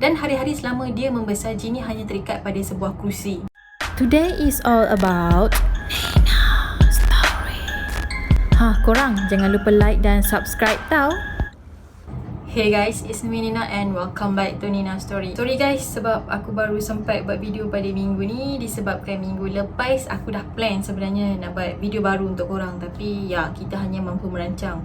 Dan hari-hari selama dia membesar, Genie hanya terikat pada sebuah kerusi. Today is all about Nina Story. Korang jangan lupa like dan subscribe tau. Hey guys, it's me Nina and welcome back to Nina Story. Sorry guys sebab aku baru sempat buat video pada minggu ni, disebabkan minggu lepas aku dah plan sebenarnya nak buat video baru untuk korang, tapi ya, kita hanya mampu merancang,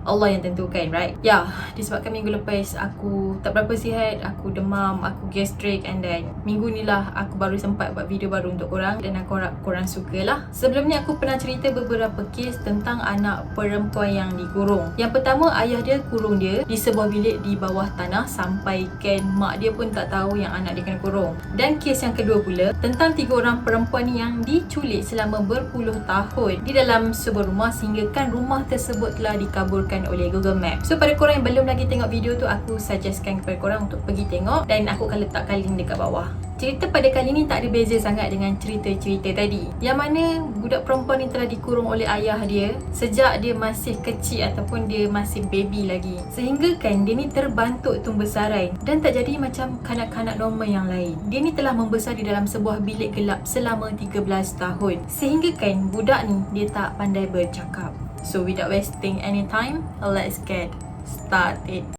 Allah yang tentukan, right? Ya, disebabkan minggu lepas aku tak berapa sihat, aku demam, aku gastrik, and then minggu ni lah aku baru sempat buat video baru untuk korang dan aku harap korang sukalah. Sebelum ni aku pernah cerita beberapa kes tentang anak perempuan yang dikurung. Yang pertama, ayah dia kurung dia di sebuah bilik di bawah tanah sampaikan mak dia pun tak tahu yang anak dia kena kurung. Dan kes yang kedua pula tentang 3 orang perempuan yang diculik selama berpuluh tahun di dalam sebuah rumah sehinggakan rumah tersebut telah dikaburkan oleh Google Maps. So pada korang yang belum lagi tengok video tu, aku suggestkan kepada korang untuk pergi tengok dan aku akan letakkan link dekat bawah. Cerita pada kali ni tak ada beza sangat dengan cerita-cerita tadi, yang mana budak perempuan ni telah dikurung oleh ayah dia sejak dia masih kecil ataupun dia masih baby lagi, sehingga kan dia ni terbantuk tumbesaran dan tak jadi macam kanak-kanak normal yang lain. Dia ni telah membesar di dalam sebuah bilik gelap selama 13 tahun, sehingga kan budak ni dia tak pandai bercakap. So without wasting any time, let's get started.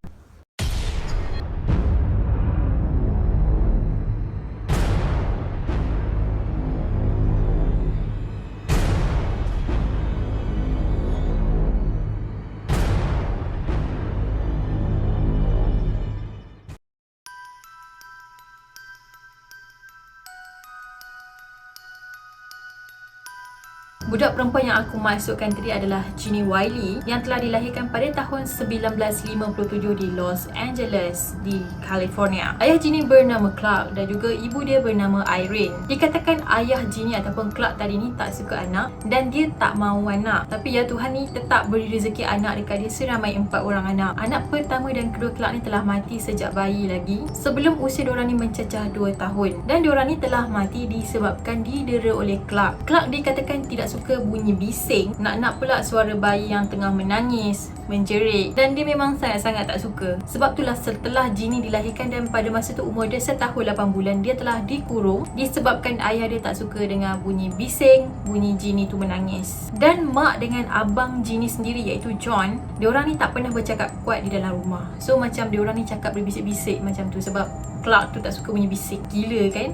Budak perempuan yang aku masukkan tadi adalah Genie Wiley yang telah dilahirkan pada tahun 1957 di Los Angeles di California. Ayah Genie bernama Clark dan juga ibu dia bernama Irene. Dikatakan ayah Genie ataupun Clark tadi ni tak suka anak dan dia tak mahu anak. Tapi ya Tuhan ni tetap beri rezeki anak dekat dia seramai 4 orang anak. Anak pertama dan kedua Clark ni telah mati sejak bayi lagi sebelum usia diorang ni mencecah 2 tahun. Dan diorang ni telah mati disebabkan didera oleh Clark. Clark dikatakan tidak suka bunyi bising, nak pula suara bayi yang tengah menangis, menjerit, dan dia memang sangat-sangat tak suka. Sebab itulah setelah Genie dilahirkan dan pada masa tu umur dia 1 tahun 8 bulan, dia telah dikurung disebabkan ayah dia tak suka dengan bunyi bising, bunyi Genie tu menangis. Dan mak dengan abang Genie sendiri iaitu John, diorang ni tak pernah bercakap kuat di dalam rumah. So macam diorang ni cakap berbisik-bisik macam tu sebab Clark tu tak suka bunyi bisik. Gila kan?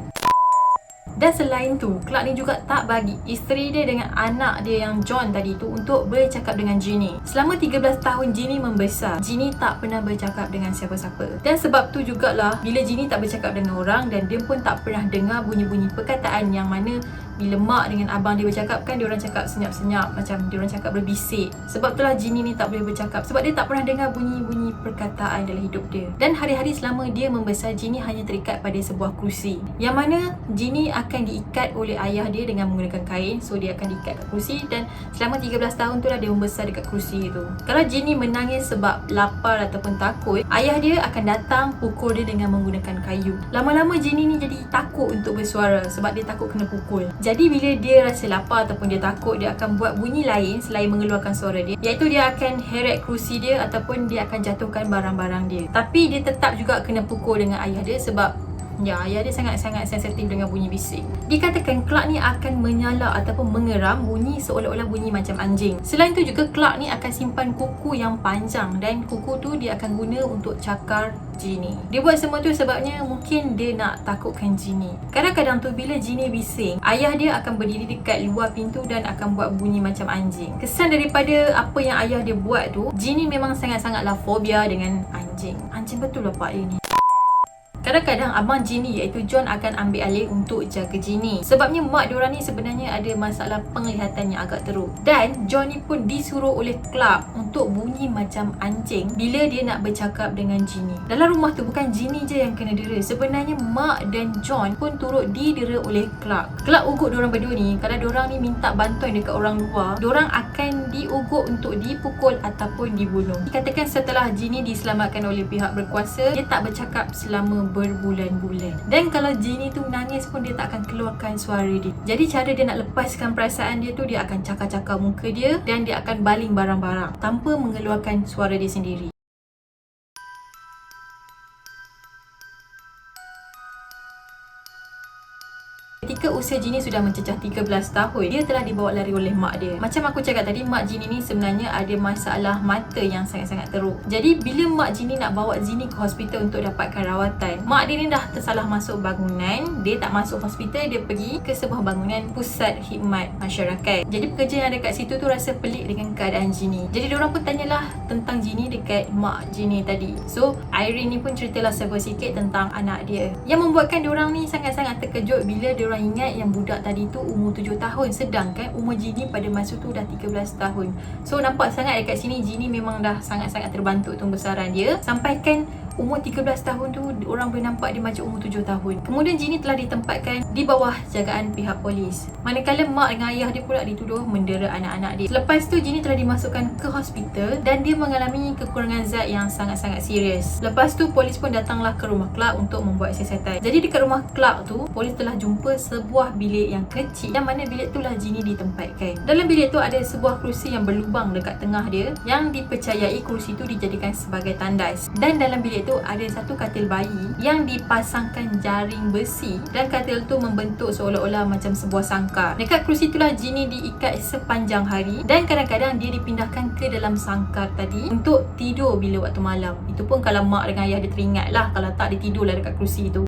Dan selain tu, Clark ni juga tak bagi isteri dia dengan anak dia yang John tadi tu untuk bercakap dengan Genie. Selama 13 tahun Genie membesar, Genie tak pernah bercakap dengan siapa-siapa. Dan sebab tu jugalah bila Genie tak bercakap dengan orang dan dia pun tak pernah dengar bunyi-bunyi perkataan yang mana bila mak dengan abang dia bercakap kan diorang cakap senyap-senyap, macam diorang cakap berbisik. Sebab itulah Genie ni tak boleh bercakap sebab dia tak pernah dengar bunyi-bunyi perkataan dalam hidup dia. Dan hari-hari selama dia membesar, Genie hanya terikat pada sebuah kerusi, yang mana Genie akan diikat oleh ayah dia dengan menggunakan kain. So dia akan diikat kat kerusi dan selama 13 tahun tu lah dia membesar dekat kerusi itu. Kalau Genie menangis sebab lapar ataupun takut, ayah dia akan datang pukul dia dengan menggunakan kayu. Lama-lama Genie ni jadi takut untuk bersuara sebab dia takut kena pukul. Jadi bila dia rasa lapar ataupun dia takut, dia akan buat bunyi lain selain mengeluarkan suara dia, iaitu dia akan heret kerusi dia ataupun dia akan jatuhkan barang-barang dia. Tapi dia tetap juga kena pukul dengan ayah dia sebab ya, ayah dia sangat-sangat sensitif dengan bunyi bising. Dikatakan Clark ni akan menyala ataupun mengeram bunyi seolah-olah bunyi macam anjing. Selain tu juga Clark ni akan simpan kuku yang panjang dan kuku tu dia akan guna untuk cakar Genie. Dia buat semua tu sebabnya mungkin dia nak takutkan Genie. Kadang-kadang tu bila Genie bising, ayah dia akan berdiri dekat luar pintu dan akan buat bunyi macam anjing. Kesan daripada apa yang ayah dia buat tu, Genie memang sangat-sangatlah fobia dengan anjing. Anjing betul lah pak dia ni. Kadang-kadang abang Genie iaitu John akan ambil alih untuk jaga Genie. Sebabnya mak diorang ni sebenarnya ada masalah penglihatan yang agak teruk. Dan John ni pun disuruh oleh Clark untuk bunyi macam anjing bila dia nak bercakap dengan Genie. Dalam rumah tu bukan Genie je yang kena dera. Sebenarnya mak dan John pun turut didera oleh Clark. Clark ugut diorang berdua ni, kalau diorang ni minta bantuan dekat orang luar, diorang akan diugut untuk dipukul ataupun dibunuh. Dikatakan setelah Genie diselamatkan oleh pihak berkuasa, dia tak bercakap selama berbulan-bulan. Dan kalau Genie tu nangis pun dia tak akan keluarkan suara dia. Jadi cara dia nak lepaskan perasaan dia tu, dia akan cakar-cakar muka dia dan dia akan baling barang-barang tanpa mengeluarkan suara dia sendiri. Ketika usia Ginny sudah mencecah 13 tahun, dia telah dibawa lari oleh mak dia. Macam aku cakap tadi, mak Ginny ni sebenarnya ada masalah mata yang sangat-sangat teruk. Jadi bila mak Ginny nak bawa Ginny ke hospital untuk dapatkan rawatan, mak dia ni dah tersalah masuk bangunan. Dia tak masuk hospital, dia pergi ke sebuah bangunan pusat khidmat masyarakat. Jadi pekerja yang ada kat situ tu rasa pelik dengan keadaan Ginny. Jadi diorang pun tanyalah tentang Ginny dekat mak Ginny tadi. So Irene ni pun ceritalah sikit tentang anak dia, yang membuatkan diorang ni sangat-sangat terkejut bila diorang ingat yang budak tadi tu umur 7 tahun, sedangkan umur Ginny pada masa tu dah 13 tahun. So nampak sangat dekat sini Ginny memang dah sangat-sangat terbantu tumbuh besaran dia, sampaikan umur 13 tahun tu orang boleh nampak dia macam umur 7 tahun. Kemudian Ginny telah ditempatkan di bawah jagaan pihak polis, manakala mak dengan ayah dia pula dituduh mendera anak-anak dia. Selepas tu Ginny telah dimasukkan ke hospital dan dia mengalami kekurangan zat yang sangat-sangat serius. Lepas tu polis pun datanglah ke rumah Clark untuk membuat siasatan. Jadi dekat rumah Clark tu, polis telah jumpa sebuah bilik yang kecil, yang mana bilik tu lah Ginny ditempatkan. Dalam bilik tu ada sebuah kerusi yang berlubang dekat tengah dia, yang dipercayai kerusi tu dijadikan sebagai tandas. Dan dalam bilik tu ada satu katil bayi yang dipasangkan jaring besi, dan katil tu membentuk seolah-olah macam sebuah sangkar. Dekat kerusi itulah Ginny diikat sepanjang hari, dan kadang-kadang dia dipindahkan ke dalam sangkar tadi untuk tidur bila waktu malam. Itu pun kalau mak dengan ayah dia teringat lah, kalau tak dia tidurlah dekat kerusi tu.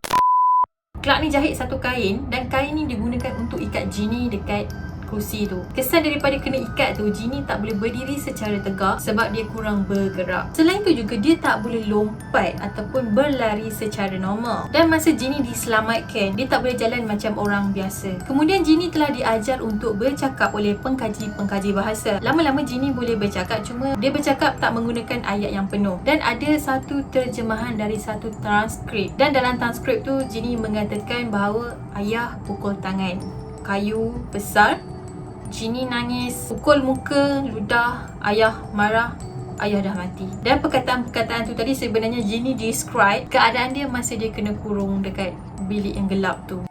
Clark ni jahit satu kain, dan kain ni digunakan untuk ikat Ginny dekat kerusi tu. Kesan daripada kena ikat tu, Ginny tak boleh berdiri secara tegak sebab dia kurang bergerak. Selain tu juga dia tak boleh lompat ataupun berlari secara normal. Dan masa Ginny diselamatkan, dia tak boleh jalan macam orang biasa. Kemudian Ginny telah diajar untuk bercakap oleh pengkaji bahasa. Lama-lama Ginny boleh bercakap, cuma dia bercakap tak menggunakan ayat yang penuh. Dan ada satu terjemahan dari satu transkrip. Dan dalam transkrip tu Ginny mengatakan bahawa ayah pukul tangan, kayu besar, Ginny nangis, pukul muka, ludah, ayah marah, ayah dah mati. Dan perkataan-perkataan tu tadi sebenarnya Ginny describe keadaan dia masa dia kena kurung dekat bilik yang gelap tu.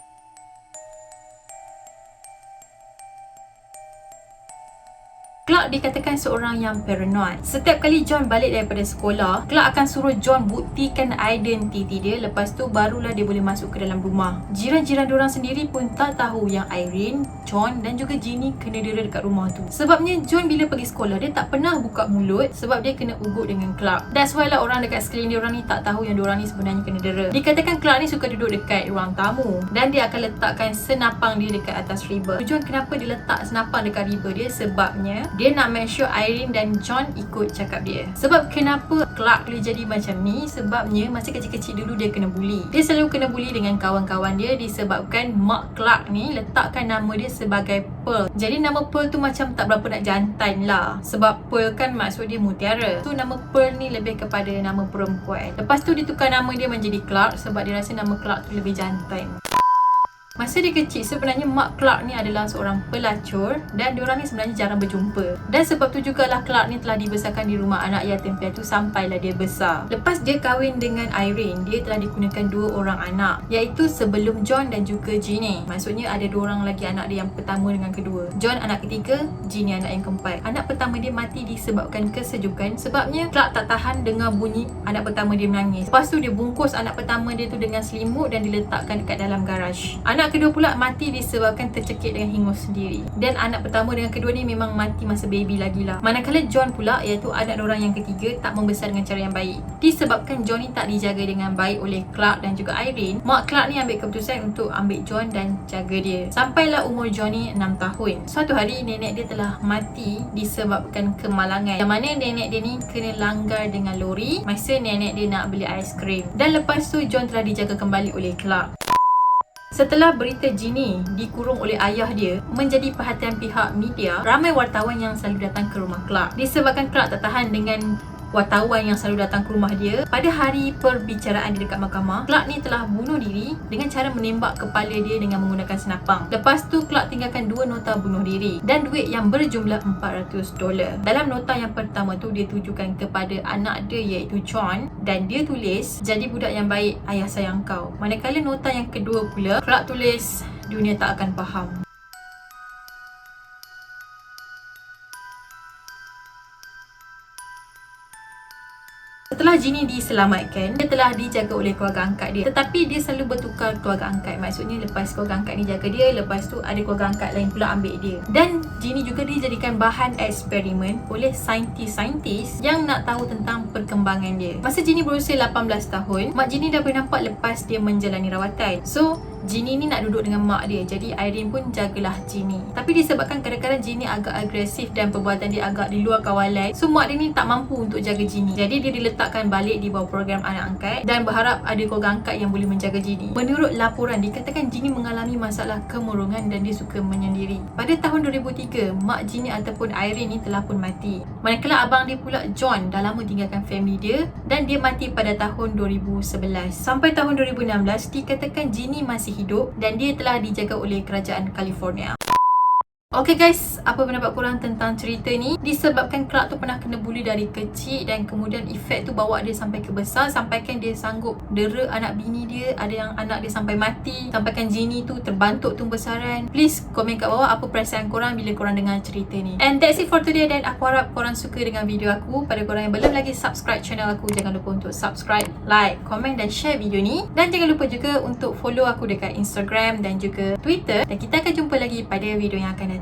Clark dikatakan seorang yang paranoid. Setiap kali John balik daripada sekolah, Clark akan suruh John buktikan identiti dia, lepas tu barulah dia boleh masuk ke dalam rumah. Jiran-jiran diorang sendiri pun tak tahu yang Irene, John dan juga Ginny kena dera dekat rumah tu. Sebabnya John bila pergi sekolah, dia tak pernah buka mulut sebab dia kena ugut dengan Clark. That's why lah orang dekat sekeliling diorang ni tak tahu yang diorang ni sebenarnya kena dera. Dikatakan Clark ni suka duduk dekat ruang tamu, dan dia akan letakkan senapang dia dekat atas riba. Tujuan kenapa dia letak senapang dekat riba dia, sebabnya dia nak make sure Irene dan John ikut cakap dia. Sebab kenapa Clark boleh jadi macam ni, sebabnya masa kecil-kecil dulu dia kena bully. Dia selalu kena bully dengan kawan-kawan dia disebabkan mak Clark ni letakkan nama dia sebagai Pearl. Jadi nama Pearl tu macam tak berapa nak jantan lah, sebab Pearl kan maksud dia mutiara. So nama Pearl ni lebih kepada nama perempuan. Lepas tu dia tukar nama dia menjadi Clark sebab dia rasa nama Clark tu lebih jantan. Masa dia kecil, sebenarnya mak Clark ni adalah seorang pelacur, dan diorang ni sebenarnya jarang berjumpa. Dan sebab tu jugalah Clark ni telah dibesarkan di rumah anak yatim piatu sampailah dia besar. Lepas dia kahwin dengan Irene, dia telah dikurniakan 2 orang anak, iaitu sebelum John dan juga Ginny. Maksudnya ada 2 orang lagi anak dia, yang pertama dengan kedua. John anak ketiga, Ginny anak yang keempat. Anak pertama dia mati disebabkan kesejukan, sebabnya Clark tak tahan dengar bunyi anak pertama dia menangis. Lepas tu dia bungkus anak pertama dia tu dengan selimut dan diletakkan dekat dalam garaj. Anak kedua pula mati disebabkan tercekik dengan hingus sendiri. Dan anak pertama dengan kedua ni memang mati masa baby lagi lah. Manakala John pula, iaitu anak orang yang ketiga, tak membesar dengan cara yang baik. Disebabkan John ni tak dijaga dengan baik oleh Clark dan juga Irene, mak Clark ni ambil keputusan untuk ambil John dan jaga dia. Sampailah umur John ni 6 tahun. Suatu hari nenek dia telah mati disebabkan kemalangan, yang mana nenek dia ni kena langgar dengan lori masa nenek dia nak beli aiskrim. Dan lepas tu John telah dijaga kembali oleh Clark. Setelah berita Ginny dikurung oleh ayah dia menjadi perhatian pihak media, ramai wartawan yang selalu datang ke rumah Clark. Disebabkan Clark tak tahan dengan wartawan yang selalu datang ke rumah dia, pada hari perbicaraan di dekat mahkamah, Clark ni telah bunuh diri dengan cara menembak kepala dia dengan menggunakan senapang. Lepas tu Clark tinggalkan 2 nota bunuh diri dan duit yang berjumlah $400. Dalam nota yang pertama tu dia tujukan kepada anak dia iaitu John, dan dia tulis, "Jadi budak yang baik, ayah sayang kau." Manakala nota yang kedua pula Clark tulis, "Dunia tak akan faham." Setelah Genie diselamatkan, dia telah dijaga oleh keluarga angkat dia. Tetapi dia selalu bertukar keluarga angkat. Maksudnya lepas keluarga angkat ni jaga dia, lepas tu ada keluarga angkat lain pula ambil dia. Dan Genie juga dijadikan bahan eksperimen oleh saintis-saintis yang nak tahu tentang perkembangan dia. Masa Genie berusia 18 tahun, mak Genie dah boleh nampak lepas dia menjalani rawatan. So Genie ni nak duduk dengan mak dia. Jadi Irene pun jagalah Genie. Tapi disebabkan kadang-kadang Genie agak agresif dan perbuatan dia agak di luar kawalan, so mak dia ni tak mampu untuk jaga Genie. Jadi dia diletakkan balik di bawah program anak angkat dan berharap ada keluarga angkat yang boleh menjaga Genie. Menurut laporan, dikatakan Genie mengalami masalah kemurungan dan dia suka menyendiri. Pada tahun 2003, mak Genie ataupun Irene ni telah pun mati. Manakala abang dia pula John dah lama tinggalkan family dia dan dia mati pada tahun 2011. Sampai tahun 2016 dikatakan Genie masih hidup dan dia telah dijaga oleh kerajaan California. Okay guys, apa pendapat korang tentang cerita ni? Disebabkan Clark tu pernah kena bully dari kecil dan kemudian efek tu bawa dia sampai ke besar, sampaikan dia sanggup dera anak bini dia, ada yang anak dia sampai mati, sampaikan Genie tu terbantuk tumbuh besaran. Please komen kat bawah apa perasaan korang bila korang dengar cerita ni. And that's it for today, dan aku harap korang suka dengan video aku. Pada korang yang belum lagi subscribe channel aku, jangan lupa untuk subscribe, like, komen dan share video ni. Dan jangan lupa juga untuk follow aku dekat Instagram dan juga Twitter. Dan kita akan jumpa lagi pada video yang akan datang.